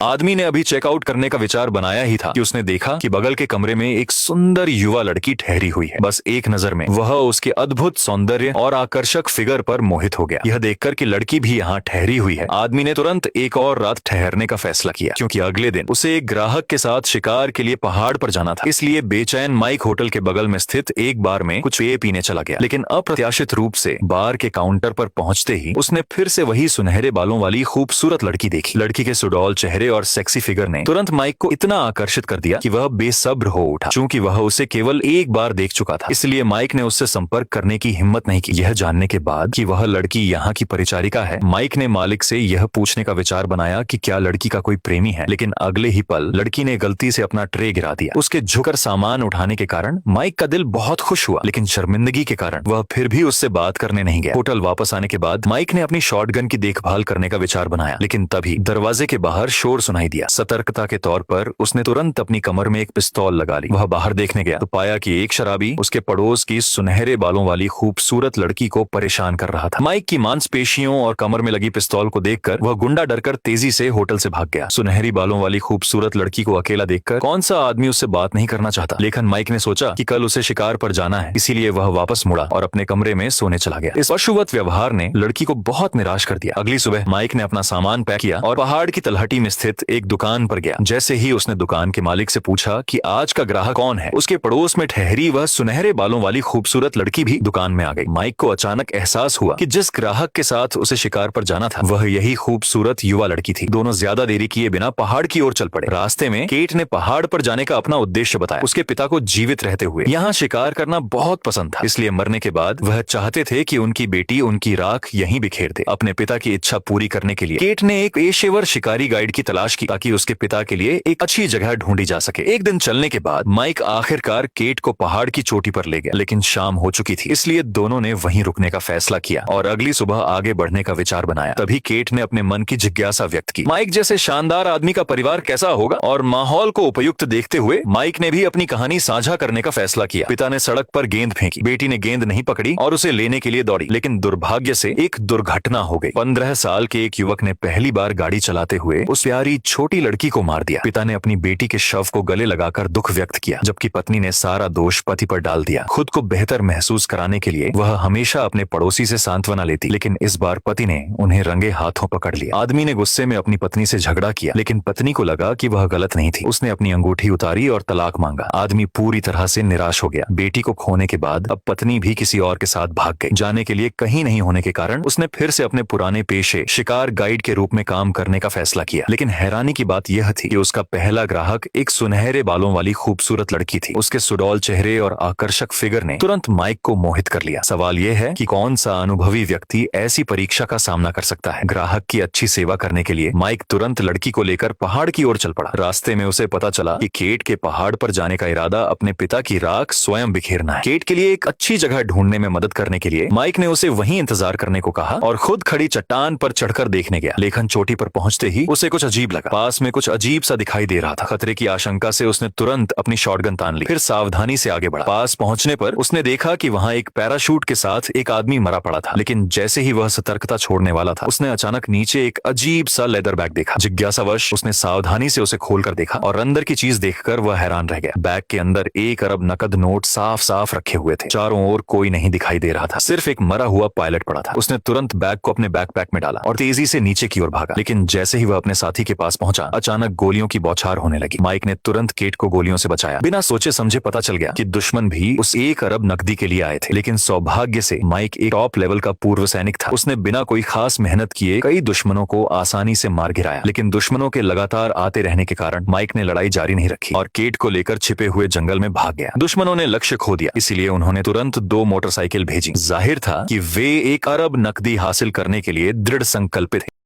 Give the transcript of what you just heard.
आदमी ने अभी चेकआउट करने का विचार बनाया ही था कि उसने देखा कि बगल के कमरे में एक सुंदर युवा लड़की ठहरी हुई है। बस एक नजर में वह उसके अद्भुत सौंदर्य और आकर्षक फिगर पर मोहित हो गया। यह देखकर कि लड़की भी यहाँ ठहरी हुई है, आदमी ने तुरंत एक और रात ठहरने का फैसला किया, क्योंकि अगले दिन उसे एक ग्राहक के साथ शिकार के लिए पहाड़ पर जाना था। इसलिए बेचैन माइक होटल के बगल में स्थित एक बार में कुछ पेय पीने चला गया। लेकिन अप्रत्याशित रूप से बार के काउंटर पर पहुंचते ही उसने फिर से वही सुनहरे बालों वाली खूबसूरत लड़की देखी। लड़की के सुडौल चेहरे और सेक्सी फिगर ने तुरंत माइक को इतना आकर्षित कर दिया कि वह बेसब्र हो उठा। चूंकि वह उसे केवल एक बार देख चुका था, इसलिए माइक ने उससे संपर्क करने की हिम्मत नहीं की। यह जानने के बाद कि वह लड़की यहाँ की परिचारिका है, माइक ने मालिक से यह पूछने का विचार बनाया कि क्या लड़की का कोई प्रेमी है। लेकिन अगले ही पल लड़की ने गलती से अपना ट्रे गिरा दिया। उसके झुककर सामान उठाने के कारण माइक का दिल बहुत खुश हुआ, लेकिन शर्मिंदगी के कारण वह फिर भी उससे बात करने नहीं गया। होटल वापस आने के बाद माइक ने अपनी शॉटगन की देखभाल करने का विचार बनाया, लेकिन तभी दरवाजे के बाहर शोर सुनाई दिया। सतर्कता के तौर पर उसने तुरंत अपनी कमर में एक पिस्तौल लगा ली। वह बाहर देखने गया तो पाया कि एक शराबी उसके पड़ोस की सुनहरे बालों वाली खूबसूरत लड़की को परेशान कर रहा था। माइक की मांसपेशियों और कमर में लगी पिस्तौल को देखकर वह गुंडा डरकर तेजी से होटल से भाग गया। सुनहरी बालों वाली खूबसूरत लड़की को अकेला देखकर कौन सा आदमी उससे बात नहीं करना चाहता, लेकिन माइक ने सोचा कि कल उसे शिकार पर जाना है, इसीलिए वह वापस मुड़ा और अपने कमरे में सोने चला गया। इस पशुवत व्यवहार ने लड़की को बहुत निराश कर दिया। अगली सुबह माइक ने अपना सामान पैक किया और पहाड़ की तलहटी में स्थित एक दुकान पर गया। जैसे ही उसने दुकान के मालिक से पूछा कि आज का ग्राहक कौन है, उसके पड़ोस में ठहरी वह सुनहरे बालों वाली खूबसूरत लड़की भी दुकान में आ गई। माइक को अचानक एहसास हुआ कि जिस ग्राहक के साथ उसे शिकार पर जाना था वह यही खूबसूरत युवा लड़की थी। दोनों ज्यादा देरी किए बिना पहाड़ की ओर चल पड़े। रास्ते में केट ने पहाड़ पर जाने का अपना उद्देश्य बताया। उसके पिता को जीवित रहते हुए यहाँ शिकार करना बहुत पसंद था, इसलिए मरने के बाद वह चाहते थे कि उनकी बेटी उनकी राख यहीं बिखेर दे। अपने पिता की इच्छा पूरी करने के लिए केट ने एक पेशेवर शिकारी गाइड की तलाश की ताकि उसके पिता के लिए एक अच्छी जगह ढूंढी जा सके। एक दिन चलने के बाद माइक आखिरकार केट को पहाड़ की चोटी पर ले गया, लेकिन शाम हो चुकी थी, इसलिए दोनों ने वहीं रुकने का फैसला किया और अगली सुबह आगे बढ़ने का विचार बनाया। तभी केट ने अपने मन की जिज्ञासा व्यक्त की, माइक जैसे शानदार आदमी का परिवार कैसा होगा? और माहौल को उपयुक्त देखते हुए माइक ने भी अपनी कहानी साझा करने का फैसला किया। पिता ने सड़क पर गेंद फेंकी, बेटी ने गेंद नहीं पकड़ी और उसे लेने के लिए दौड़ी, लेकिन दुर्भाग्य से एक दुर्घटना हो गई। 15 साल के एक युवक ने पहली बार गाड़ी चलाते हुए उस प्यारी छोटी लड़की को मार दिया। पिता ने अपनी बेटी के शव को गले लगाकर दुख व्यक्त किया, जबकि पत्नी ने सारा दोष पति पर डाल दिया। खुद को बेहतर महसूस कराने के लिए वह हमेशा अपने पड़ोसी से सांत्वना लेती, लेकिन इस बार पति ने उन्हें रंगे हाथों पकड़ लिया। आदमी ने गुस्से में अपनी पत्नी से झगड़ा किया, लेकिन पत्नी को लगा कि वह गलत नहीं थी। उसने अपनी अंगूठी उतारी और तलाक मांगा। आदमी पूरी तरह से निराश हो गया। बेटी को खोने के बाद अब पत्नी भी किसी और के साथ भाग गई। जाने के लिए कहीं नहीं होने के कारण उसने फिर से अपने पुराने पेशे शिकार गाइड के रूप में काम करने का फैसला किया। लेकिन हैरानी की बात यह थी कि उसका पहला ग्राहक एक सुनहरे बालों वाली खूबसूरत लड़की थी। उसके सुडौल चेहरे और आकर्षक फिगर ने तुरंत माइक को मोहित कर लिया। सवाल यह है कि कौन सा अनुभवी व्यक्ति ऐसी परीक्षा का सामना कर सकता है। ग्राहक की अच्छी सेवा करने के लिए माइक तुरंत लड़की को लेकर पहाड़ की ओर चल पड़ा। रास्ते में उसे पता चला कि केट के पहाड़ पर जाने का इरादा अपने पिता की राख स्वयं बिखेरना है। केट के लिए एक अच्छी जगह ढूंढने में मदद करने के लिए माइक ने उसे वहीं इंतजार करने को कहा और खुद खड़ी चट्टान पर चढ़कर देखने गया। लेकिन चोटी पर पहुंचते ही उसे कुछ अजीब लगा। पास में कुछ अजीब सा दिखाई दे रहा था। खतरे की आशंका से उसने तुरंत अपनी शॉटगन तान ली, फिर सावधानी से आगे बढ़ा। पास पहुंचने पर उसने देखा कि वहां एक पैराशूट के साथ एक आदमी मरा पड़ा था। लेकिन जैसे ही वह सतर्कता छोड़ने वाला था, उसने अचानक नीचे एक अजीब सा लेदर बैग देखा। जिज्ञासावश उसने सावधानी से उसे खोलकर देखा और अंदर की चीज देखकर वह हैरान रह गया। बैग के अंदर 1 अरब नकद नोट साफ साफ रखे हुए थे। चारों ओर कोई नहीं दिखाई दे रहा था, सिर्फ एक मरा हुआ पायलट पड़ा था। उसने तुरंत बैग को अपने बैकपैक में डाला और तेजी से नीचे की ओर भागा। लेकिन जैसे ही वह अपने साथी के पास पहुंचा, अचानक गोलियों की बौछार होने लगी। माइक ने तुरंत केट को गोलियों से बचाया। बिना सोचे समझे पता चल गया कि दुश्मन भी उस 1 अरब नकदी के लिए आए थे। लेकिन सौभाग्य से माइक एक टॉप लेवल का पूर्व सैनिक था। उसने बिना कोई खास मेहनत किए कई दुश्मनों को आसानी से मार गिराया। लेकिन दुश्मनों के लगातार आते रहने के कारण माइक ने लड़ाई जारी नहीं रखी और केट को लेकर छिपे हुए जंगल में भाग गया। दुश्मनों ने लक्ष्य खो दिया, इसीलिए उन्होंने तुरंत 2 मोटरसाइकिल भेजी। जाहिर था कि वे 1 अरब नकदी हासिल करने के लिए दृढ़ संकल्पित थे।